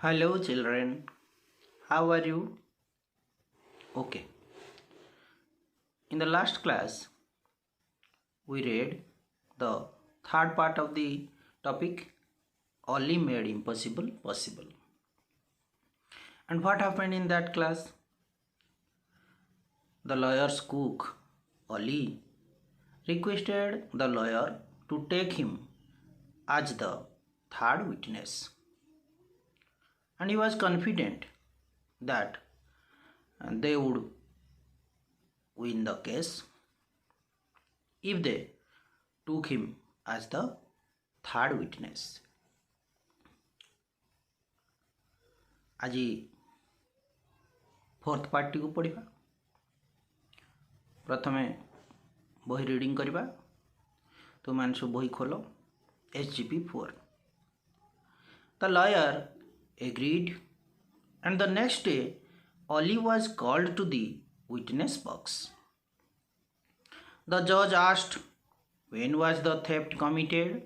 Hello, children. How are you? Okay. In the last class, we read the third part of the topic Ollie made impossible possible. And what happened in that class? The lawyer's cook, Ollie, requested the lawyer to take him as the third witness. And he was confident that they would win the case if they took him as the third witness. आज fourth part को पढ़ा प्रथम बही reading करवा तो मान सब बही खोल SGP4. The lawyer agreed and the next day Ollie was called to the witness box. The judge asked, when was the theft committed?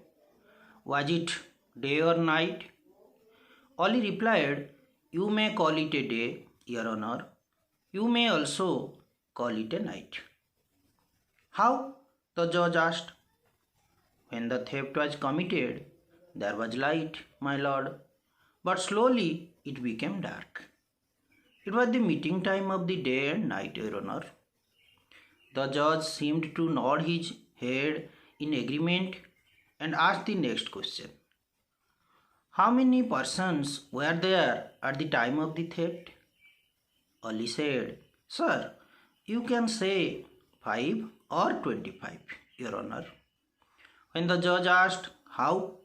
Was it day or night? Ollie replied, you may call it a day, Your Honor. You may also call it a night. How? The judge asked. When the theft was committed, there was light, my lord, but slowly it became dark. It was the meeting time of the day and night, Your Honor. The judge seemed to nod his head in agreement and asked the next question. How many persons were there at the time of the theft? Ollie said, Sir, you can say 5 or 25, Your Honor. When the judge asked how,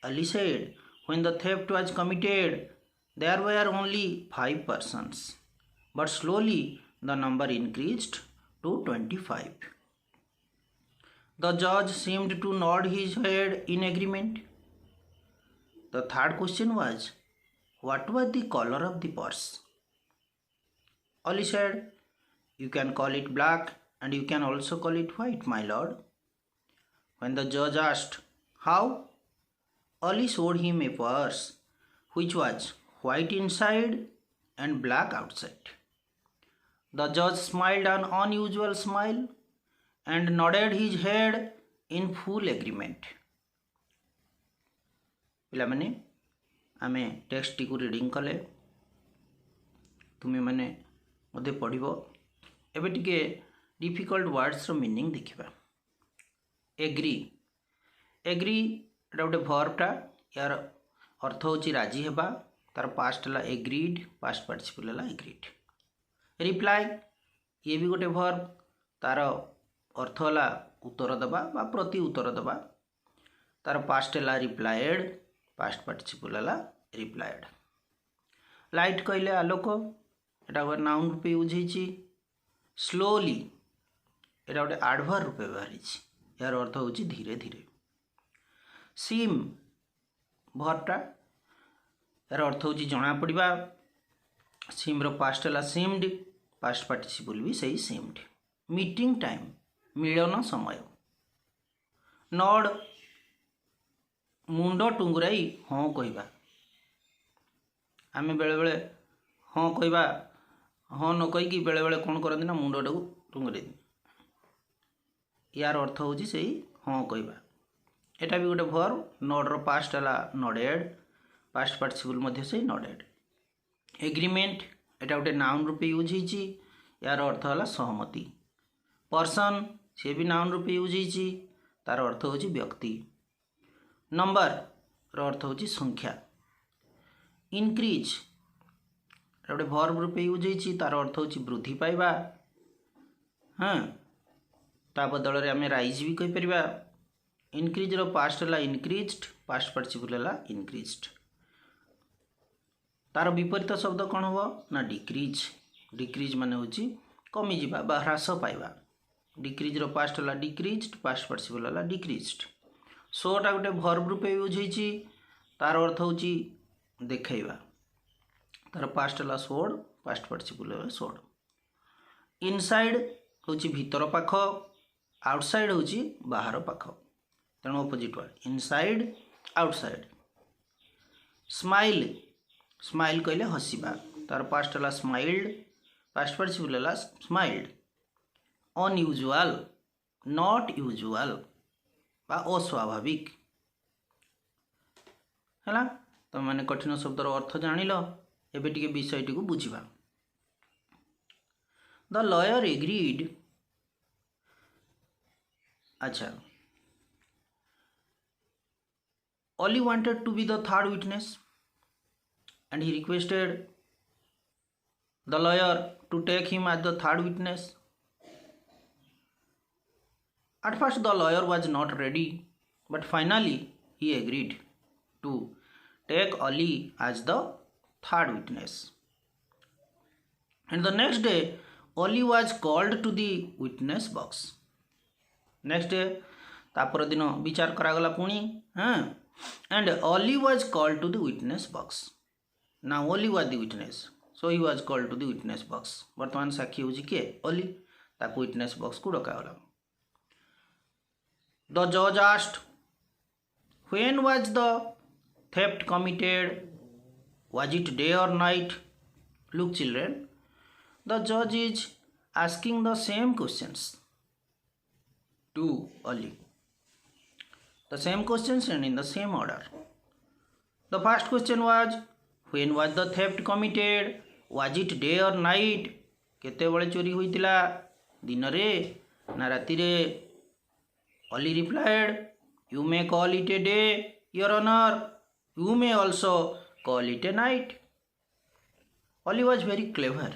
Ollie said, when the theft was committed, there were only 5 persons, but slowly the number increased to 25. The judge seemed to nod his head in agreement. The third question was, what was the color of the purse? Ollie said, you can call it black and you can also call it white, my lord. When the judge asked, how? Ollie showed him a purse which was white inside and black outside. The judge smiled an unusual smile and nodded his head in full agreement. पिलामाने आमे text T को reading कले तुम्हें माने मधे पढ़िबो एबे टिके difficult words रो meaning देखिबा. Agree agree एटा गोटे वर्बटा यार अर्थ होची राजी हेबा तार पास्ट ला एग्रीड पास्ट पार्टिसिपल ला एग्रीड. रिप्लाई ये भी गोटे वर्ब तार अर्थ ला उत्तर दबा बा प्रति उत्तर दबा तार पास्ट ला रिप्लाइड पास्ट पार्टिसिपल ला रिप्लाइड. लाइट कहले आलोक एटा गोटे नाउन रूपे यूज होईची. स्लोली एटा गोटे एडवर्ब रूपे व्यवहार होईची यार अर्थ होची धीरे धीरे. सीम भरटा यार अर्थ होची जना पड़िबा. सीम रो पास्ट ला सीम्ड पास्ट पार्टिसिपल भी सही सीम्ड. मीटिंग टाइम मिलन समय. नॉड मुंड टुंगराई हाँ कहवा आम बेले बेले हाँ कहवा हाँ न कहीकि बेले बेले कौन करते ना मुंडटा को टुंगरे यार अर्थ होची सही हाँ कहवा. एटा भी गोटे वर्ब. नॉड रो पास्ट है नडेड पास्ट पार्टिसिपल मध्य सही नडेड. एग्रीमेंट एटा गोटे नाउन रूपे यूज होईची यार अर्थ है सहमति. पर्सन से भी नाउन रूपे यूज होईची तार अर्थ होची व्यक्ति. नंबर रो अर्थ होची संख्या. इनक्रीज गोटे वर्ब रूपे यूज होईची तार अर्थ होची वृद्धि पाइबा. हाँ ता बदल रे आमे राइज भी कहि परिबा. इनक्रीज रो पास्ट ला इनक्रीज्ड पास्ट पार्टिसिपल ला इनक्रीज्ड. तार विपरीत शब्द कौन हो ना डिक्रीज. डिक्रीज माने होची कमी जिबा बा ह्रास पाइबा. डिक्रीज रो पास्ट ला डिक्रीज्ड पास्ट पार्टिसिपल ला डिक्रीज्ड. शोटा गोटे वर्ब रूपे यूज होईची तार अर्थ होची देखैबा. तार पास्ट ला शोड पास्ट पार्टिसिपल ला शोड. इनसाइड होची भीतर पाख आउटसाइड होची बाहर पाख तेणु opposite word inside outside. Smile smile कहले हसिबा तार पास्ट है स्माइल्ड पास्ट पार्टिसिपल है स्माइल्ड अनयूजुअल नॉट यूजुअल बा अस्वाभाविक है तुम मैंने कठिन शब्दर अर्थ जानिल एबे टिके विषयटी को बुझिबा द लॉयर एग्रीड अच्छा Oli wanted to be the third witness and he requested the lawyer to take him as the third witness. At first the lawyer was not ready, but finally he agreed to take Oli as the third witness. And the next day Oli was called to the witness box. Next day तापर दिन विचार करागला पुणी हाँ and Oli was called to the witness box. Now Oli was the witness, so he was called to the witness box. वर्तमान साक्षी होची के Oli ताको witness box को डकागला. The judge asked, when was the theft committed? Was it day or night? Look children, the judge is asking the same questions to Oli. The same questions and in the same order. The first question was, when was the theft committed? Was it day or night? केते बळे चोरी होइतिला दिन रे ना राति रे? Oli replied, you may call it a day, your honor. You may also call it a night. Oli was very clever.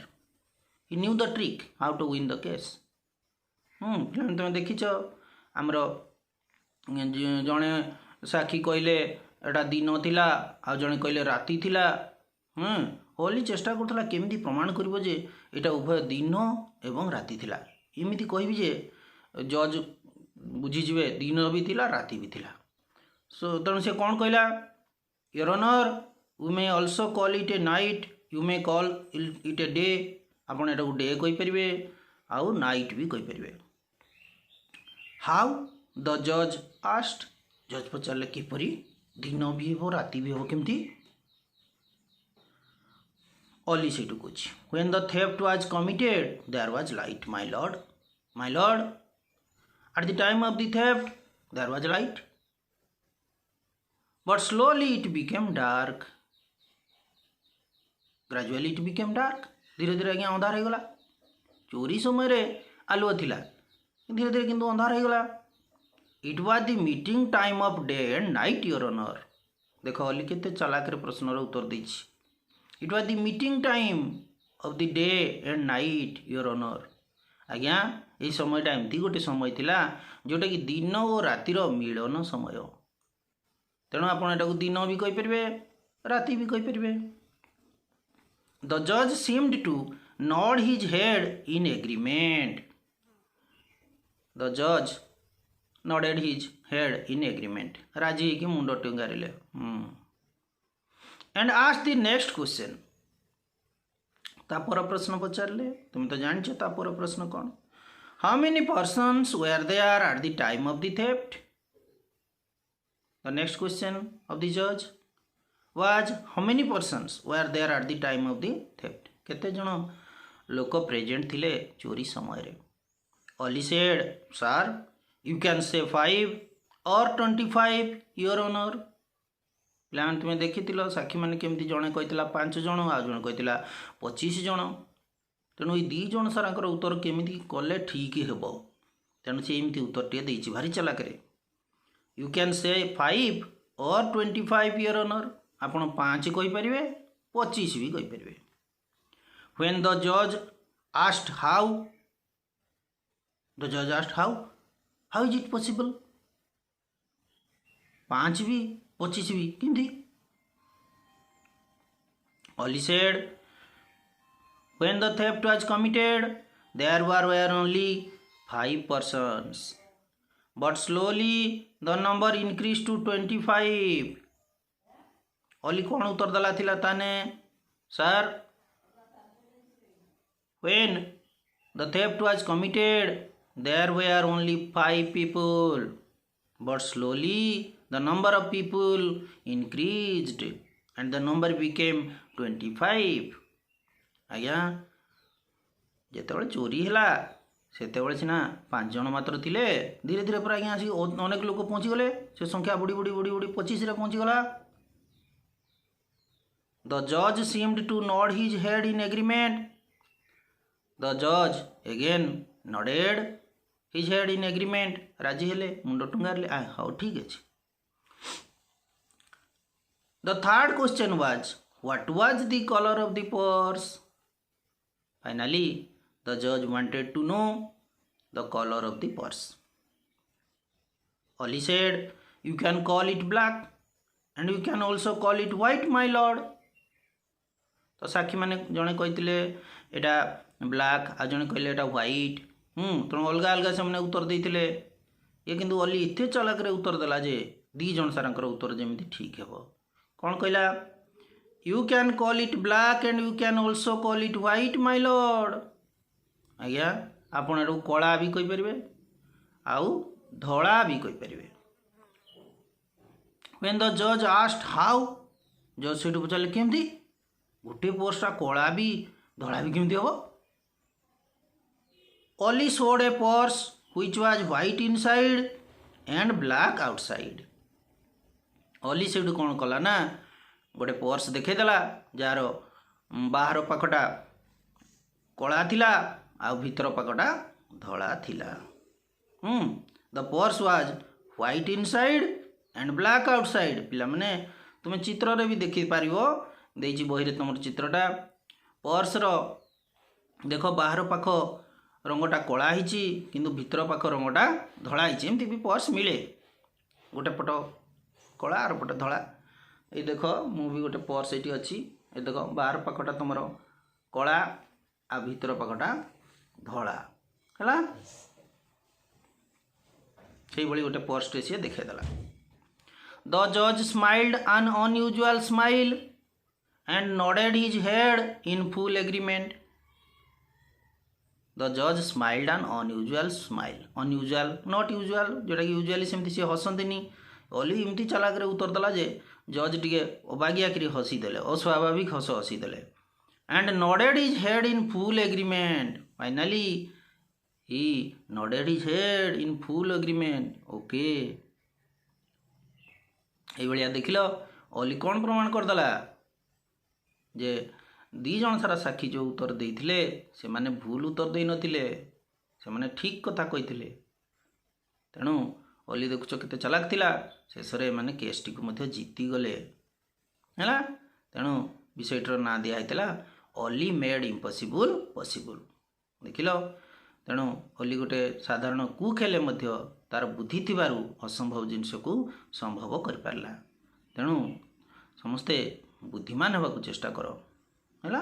He knew the trick how to win the case. तुम देखिछ हमरो जड़े साक्षी कहले एटा दिन थिला आ जड़े कहले राति थिला Oli चेष्टा करथला केमिति प्रमाण करिवो जे एटा उभय दिन एवं राति थिला एमिति कहबी जे जज बुझी जिवे दिन भी थिला राति भी थिला सो तण से कोन कहला your honour you may also call it a night you may call it a day आपण एटा को डे कहि परिबे आ नाइट भी कहि परिबे हाउ द जज आस्ट जज पचारे किपरि दिन भी हो राति भी हो केमती Oli सेटू कुछ when the theft was committed there was light my lord at the time of the theft there was light but slowly it became dark gradually it became dark धीरे धीरे आज्ञा अंधार हो गला चोरी समय रे आलुआ थिला धीरे धीरे किंतु अंधार हो गला It was the meeting time of day and night, your honor. देखो Oli केते चलाक रे प्रश्न रो उत्तर दैछि. It was the meeting time of the day and night, your honor. आज्ञा ए समयटा एमती गोटे समय थिला जोटा कि दिन और रातिर मिलन समय. तेणु आपण एटाको दिन भी कहि परिबे राति भी कहि परिबे. The judge seemed to nod his head in agreement. The judge nodded his head in agreement. राजी की मुंडो टेंगारिले and asked the next question. तापर प्रश्न पचारले तुम तो जानिछ तापर प्रश्न कौन how many persons were there at the time of the theft? The next question of the judge was how many persons were there at the time of the theft? केते जण लोक प्रेजेंट थिले चोरी समय रे. Oli said, sir, you can say 5 or 25, your honor. Plan तुम्हें देखी साक्षी मैंने केमती जड़े कही 5 जन आ जड़े कही 25 जन तेणु ये 2 जन सारांकर उत्तर केमी कले ठीक हे तेणु सी एमती उत्तर टे भारी चलाक यू कैन से 5 और 25 your honor. आपण 5 कहीपर 25 भी कहीपर. When the judge asked how is it possible? 5 भी 25 भी किंती. Oli said, when the theft was committed there were only 5 persons but slowly the number increased to 25. Oli कौन उत्तर दला थिला ताने sir when the theft was committed there were only 5 people but slowly the number of people increased. and the number became 25. ଆଜ୍ଞା ଯେତେବେଳେ ଚୋରି ହେଲା ସେତେବେଳେ ସିନା 5 ଜଣ ମାତ୍ର ଥିଲେ, ଧୀରେ ଧୀରେ ପୁରା ଆଜ୍ଞା ଆସିକି ଅନେକ ଲୋକ ପହଞ୍ଚିଗଲେ, ସେ ସଂଖ୍ୟା ବୁଡ଼ି ବୁଡ଼ି ବୁଡ଼ି ବୁଡ଼ି 25ରେ ପହଞ୍ଚିଗଲା। The judge seemed to nod his head in agreement. The judge again nodded his head in agreement. ରାଜି ହେଲେ, ମୁଣ୍ଡ ଟୁଙ୍ଗାରିଲେ, ହଉ ଠିକ୍ ଅଛି। The third question was, what was the color of the purse? Finally, the judge wanted to know the color of the purse. Oli said, you can call it black and you can also call it white, my lord. तो साक्षी मैंने जड़े कही एटा black आ जड़े कहले एटा white. तेणु अलग अलग से उत्तर देते ये किंतु अली एत चालाक उत्तर देला जे दी जन सार उत्तर जमी ठीक हे। कौन कहला? You can call it black and you can also call it white, my Lord. आज्ञा आपण एटू कला भी कहींपर आउ धड़ा भी कहींपर। व्हेन द जज आस्क्ड हाउ, जज से पचारे केमती गोटे पर्सटा कला भी धड़ा भी केमती हम? Oli showed a purse which was white inside and black outside. Oli से कौन कला ना गोटे पर्स देखला जार बाहर पाखटा कला थिला आ भीतर पाखटा धड़ा थिला। The purse was white inside and black outside. पिला माने तुम चित्र रे भी देखि पारिबो, देछि बही रे तुम चित्रटा पर्स रो देख बाहर पाख रंगटा कला हिची किंतु भीतर पाख रंगटा धड़ा हिची। एमती भी पर्स मिले, गोटे पट कला आर पट धड़ा। ये देख मु भी गोटे पर्स ये अच्छी, ये देख बाहर पाखटा तुम कला आ भीतर पाखटा धड़ा है। से गोटे पर्स टे सी देखेदेला। द जज smiled an unusual smile and nodded his head in full agreement. The जज smiled an unusual smile, unusual not usual, जोटा कि यूजुअली सेमती सी हसंती। ओली एमती चालाक उत्तर देला जे जज टिके अबागिया करी हसी देले, अस्वाभाविक हस हसी देले। And nodded his head in full agreement. Finally he nodded his head in full agreement. Okay ये देखिल ओली कौन प्रमाण करदेला जे दी जन सारा साक्षी जो उत्तर देते से माने भूल उत्तर दे नथिले, से माने ठीक कथा कही। तेणु ओली देखुच केते चालाक थिला, शेष रे माने केस टी को मध्य जीती गले हैला। तेणु विषयटर ना दिया हैतला ओली मेड इम्पॉसिबल पॉसिबल। देखिल तेणु ओली गोटे साधारण कुक हेले मध्य तार बुद्धि थिबारु असंभव जिनस को संभव कर पारला। तेणु समस्ते बुद्धिमान होगा चेष्टा करो हैला।